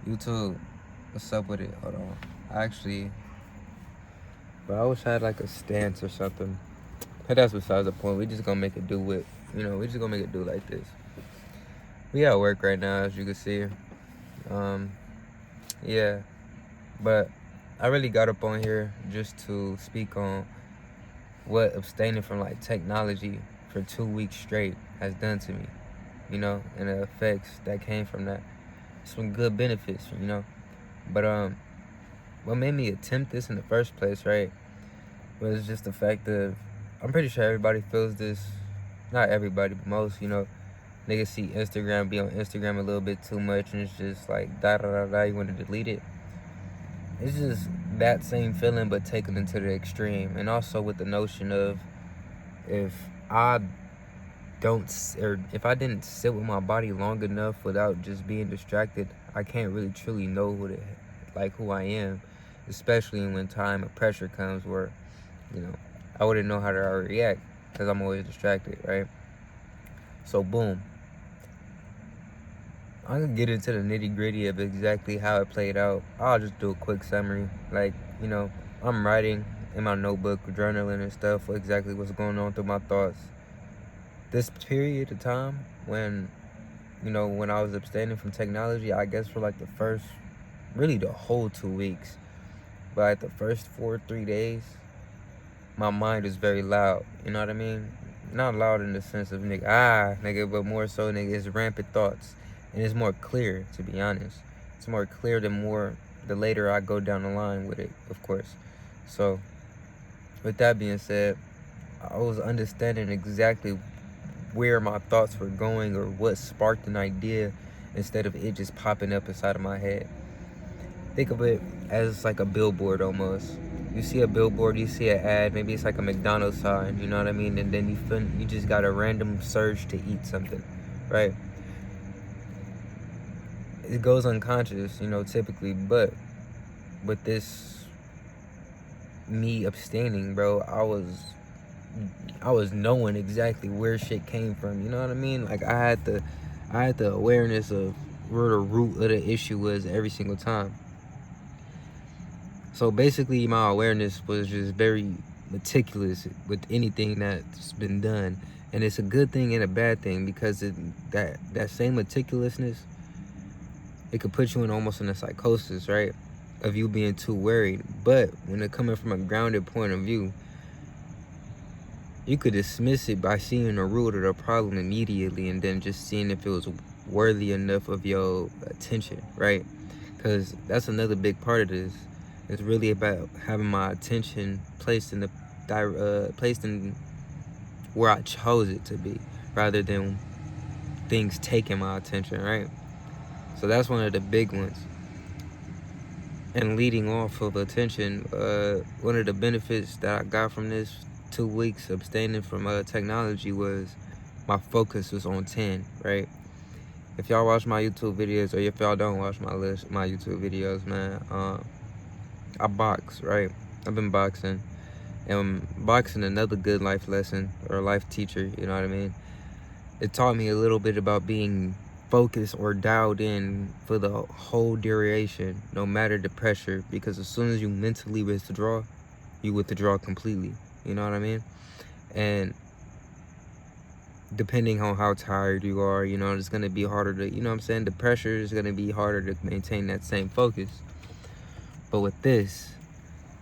YouTube, what's up with it? Hold on. But I wish I had like a stance or something. But that's besides the point. We just gonna make it do with, we just gonna make it do like this. We at work right now, as you can see. Um, yeah. But I really got up on here just to speak on what abstaining from like technology for 2 weeks straight has done to me, and the effects that came from that. Some good benefits, But what made me attempt this in the first place, right, was just the fact of, I'm pretty sure everybody feels this. Not everybody, but most, niggas see Instagram, be on Instagram a little bit too much, and it's just like da da da da. You want to delete it. It's just that same feeling, but taken into the extreme, and also with the notion of if I if I didn't sit with my body long enough without just being distracted, I can't really truly know who I am, especially when time and pressure comes where, I wouldn't know how to react because I'm always distracted, right? So boom, I'm gonna get into the nitty gritty of exactly how it played out. I'll just do a quick summary. Like, I'm writing in my notebook, journaling and stuff, exactly what's going on through my thoughts. This period of time when I was abstaining from technology, I guess for like really the whole 2 weeks, but like the first 3 days, my mind is very loud. You know what I mean? Not loud in the sense of nigga, but more so, nigga, it's rampant thoughts. And it's more clear, to be honest. It's more clear the later I go down the line with it, of course. So, with that being said, I was understanding exactly where my thoughts were going or what sparked an idea instead of it just popping up inside of my head. Think of it as like a billboard almost. You see a billboard, you see an ad, maybe it's like a McDonald's sign, you know what I mean? And then you just got a random surge to eat something, right? It goes unconscious, typically, but with this me abstaining, bro, I was knowing exactly where shit came from, you know what I mean? Like I had the awareness of where the root of the issue was every single time. So basically, my awareness was just very meticulous with anything that's been done, and it's a good thing and a bad thing because that same meticulousness, it could put you in almost in a psychosis, right, of you being too worried. But when it coming from a grounded point of view, you could dismiss it by seeing the root of the problem immediately, and then just seeing if it was worthy enough of your attention, right? Because that's another big part of this. It's really about having my attention placed in where I chose it to be, rather than things taking my attention, right? So that's one of the big ones. And leading off of attention, one of the benefits that I got from this 2 weeks abstaining from technology was my focus was on 10, right? If y'all watch my YouTube videos, or if y'all don't watch my YouTube videos, man, I box, right? I've been boxing. And boxing, another good life lesson or life teacher, you know what I mean? It taught me a little bit about being focused or dialed in for the whole duration, no matter the pressure, because as soon as you mentally withdraw, you withdraw completely, you know what I mean? And depending on how tired you are, it's going to be harder to, the pressure is going to be harder to maintain that same focus. But with this,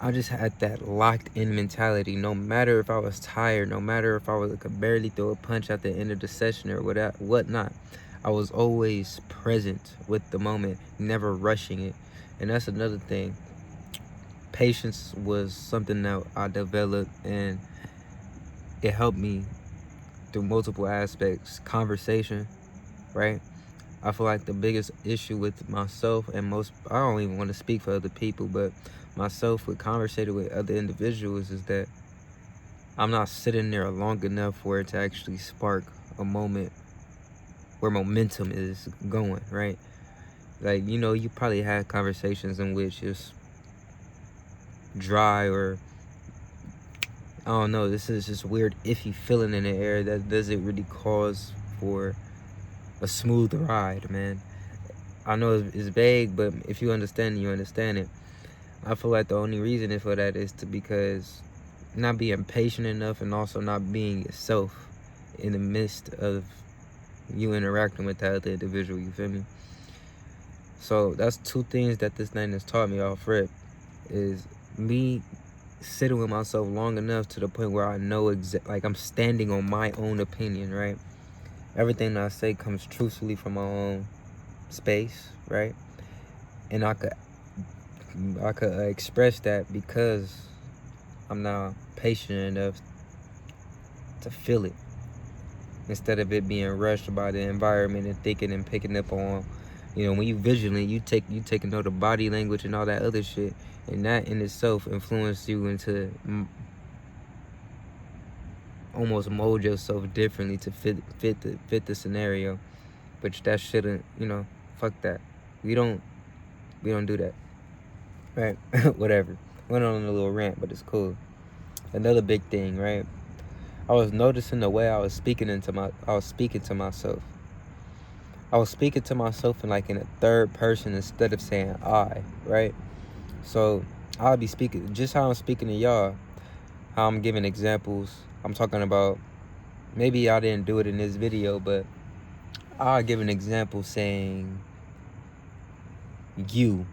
I just had that locked in mentality. No matter if I was tired, no matter if I could barely throw a punch at the end of the session or whatnot, I was always present with the moment, never rushing it. And that's another thing. Patience was something that I developed, and it helped me through multiple aspects. Conversation, right? I feel like the biggest issue with myself and I don't even want to speak for other people, but myself with conversating with other individuals is that I'm not sitting there long enough for it to actually spark a moment where momentum is going, right? Like, you probably had conversations in which it's dry, or I don't know, this is just weird iffy feeling in the air that doesn't really cause for a smooth ride, man. I know it's vague, but if you understand it, you understand it. I feel like the only reason for that is because not being patient enough, and also not being yourself in the midst of you interacting with that other individual, you feel me? So that's two things that this thing has taught me off rip, is me sitting with myself long enough to the point where I know like I'm standing on my own opinion, right? Everything that I say comes truthfully from my own space, right? And I could express that because I'm now patient enough to feel it, instead of it being rushed by the environment and thinking and picking up on, you know, when you vigilant, you take a note of body language and all that other shit, and that in itself influences you into almost mold yourself differently to fit the scenario. Which that shouldn't, you know, fuck that. We don't do that, right? Whatever. Went on a little rant, but it's cool. Another big thing, right? I was noticing the way I was speaking to myself. I was speaking to myself in a third person instead of saying I, right? So I'll be speaking just how I'm speaking to y'all, how I'm giving examples. I'm talking about, maybe y'all didn't do it in this video, but I'll give an example saying, you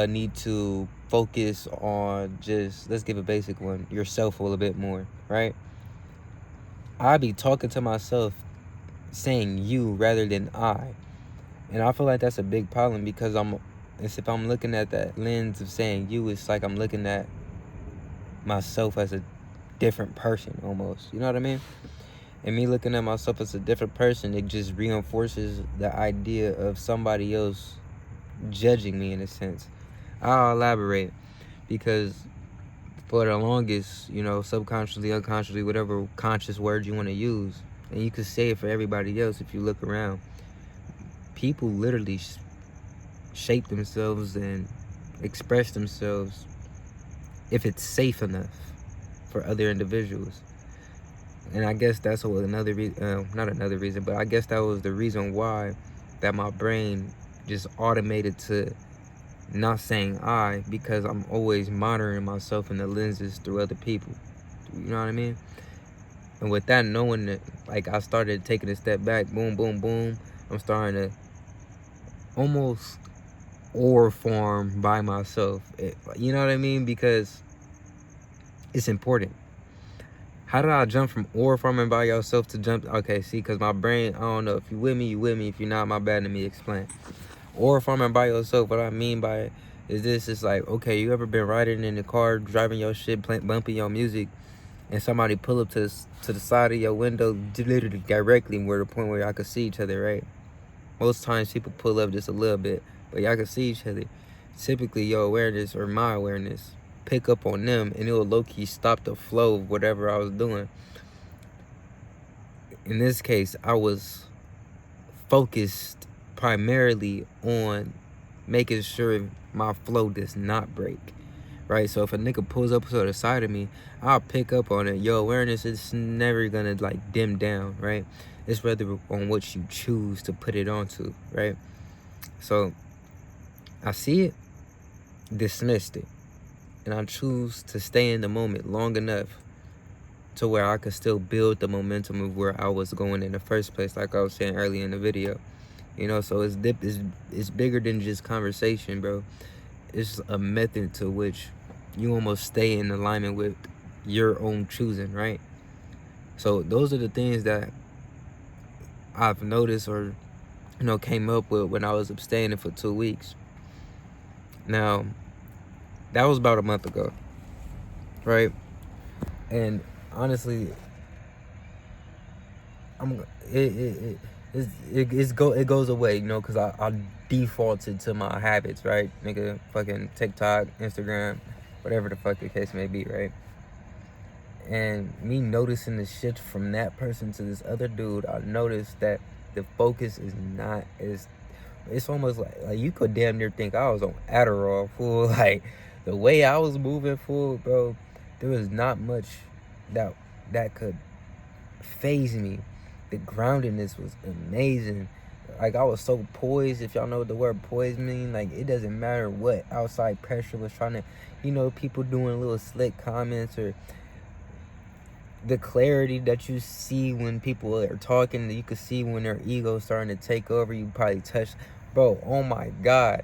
need to focus on, just, let's give a basic one, yourself a little bit more, right? I'll be talking to myself saying you rather than I. And I feel like that's a big problem, because if I'm looking at that lens of saying you, it's like I'm looking at myself as a different person almost. You know what I mean? And me looking at myself as a different person, it just reinforces the idea of somebody else judging me in a sense. I'll elaborate, because for the longest, you know, subconsciously, unconsciously, whatever conscious word you want to use, and you could say it for everybody else if you look around, people literally shape themselves and express themselves if it's safe enough for other individuals. And I guess that's another reason, not another reason, but I guess that was the reason why that my brain just automated to not saying I, because I'm always monitoring myself in the lenses through other people. You know what I mean? And with that, knowing that, like, I started taking a step back, boom, boom, boom, I'm starting to almost or form by myself. You know what I mean? Because it's important. How did I jump from or forming by yourself to jump? Okay, see, because my brain, I don't know. If you with me, you with me. If you're not, my bad, let me explain. Or farming by yourself, what I mean by it is this: it's like, okay, you ever been riding in the car, driving your shit, bumping your music, and somebody pull up to the side of your window, literally directly where the point where y'all could see each other, right? Most times people pull up just a little bit, but y'all can see each other. Typically, your awareness, or my awareness, pick up on them, and it will low-key stop the flow of whatever I was doing. In this case, I was focused primarily on making sure my flow does not break, right? So if a nigga pulls up to the side of me, I'll pick up on it. Your awareness is never gonna like dim down, right? It's rather on what you choose to put it onto, right? So I see it, dismissed it, and I choose to stay in the moment long enough to where I could still build the momentum of where I was going in the first place, like I was saying earlier in the video. You know, so it's bigger than just conversation, bro. It's a method to which you almost stay in alignment with your own choosing, right? So those are the things that I've noticed, or, you know, came up with when I was abstaining for 2 weeks. Now, that was about a month ago, right? And honestly, it goes away, you know, because I defaulted to my habits, right? Nigga, fucking TikTok, Instagram, whatever the fuck the case may be, right? And me noticing the shit from that person to this other dude, I noticed that the focus is not as, it's almost like you could damn near think I was on Adderall, fool. Like, the way I was moving, fool, bro, there was not much that could phase me. The groundedness was amazing. like I was so poised. If y'all know what the word poised mean, like it doesn't matter what outside pressure was trying to, people doing little slick comments, or the clarity that you see when people are talking, you can see when their ego starting to take over. You probably touch, bro. Oh my God.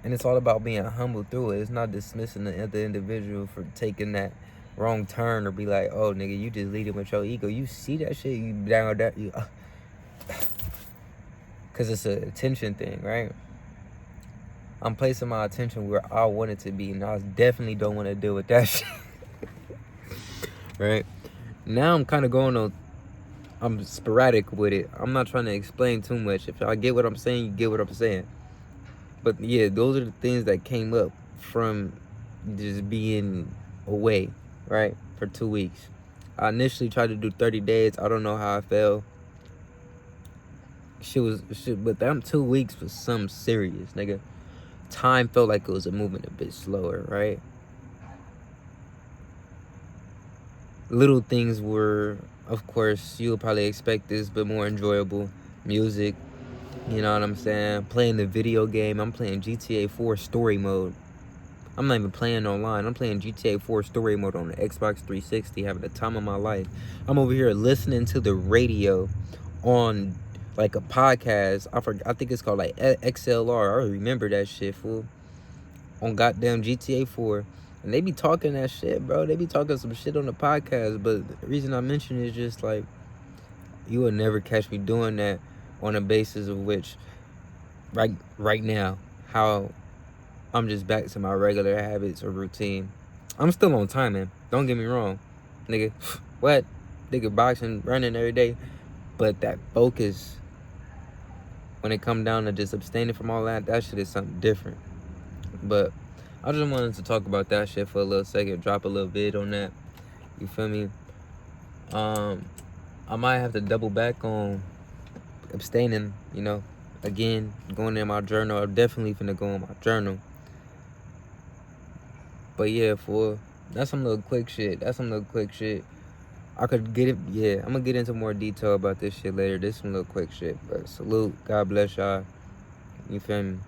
And it's all about being humble through it. It's not dismissing the other individual for taking that wrong turn, or be like, oh nigga, you just leading with your ego. You see that shit, you down that, you because it's an attention thing, right? I'm placing my attention where I want it to be, and I definitely don't want to deal with that shit. Right? Now I'm kind of going on, I'm sporadic with it. I'm not trying to explain too much. If y'all get what I'm saying, you get what I'm saying. But yeah, those are the things that came up from just being away, right? For 2 weeks. I initially tried to do 30 days. I don't know how I felt. But them 2 weeks was something serious, nigga. Time felt like it was moving a bit slower, right? Little things were, of course, you'll probably expect this, but more enjoyable. Music, you know what I'm saying? Playing the video game. I'm playing GTA 4 story mode. I'm not even playing online. I'm playing GTA 4 story mode on the Xbox 360, having the time of my life. I'm over here listening to the radio on like a podcast. I think it's called like XLR. I remember that shit, fool. On goddamn GTA 4. And they be talking that shit, bro. They be talking some shit on the podcast. But the reason I mention it is just like, you will never catch me doing that on a basis of which, right now, how I'm just back to my regular habits or routine. I'm still on time, man. Don't get me wrong. Nigga, what? Nigga, boxing, running every day. But that focus, when it come down to just abstaining from all that shit is something different. But I just wanted to talk about that shit for a little second. Drop a little vid on that. You feel me? I might have to double back on abstaining, Again, going in my journal. I'm definitely finna go in my journal. But yeah, that's some little quick shit. I could get it. Yeah, I'm gonna get into more detail about this shit later. This some little quick shit. But salute. God bless y'all. You feel me?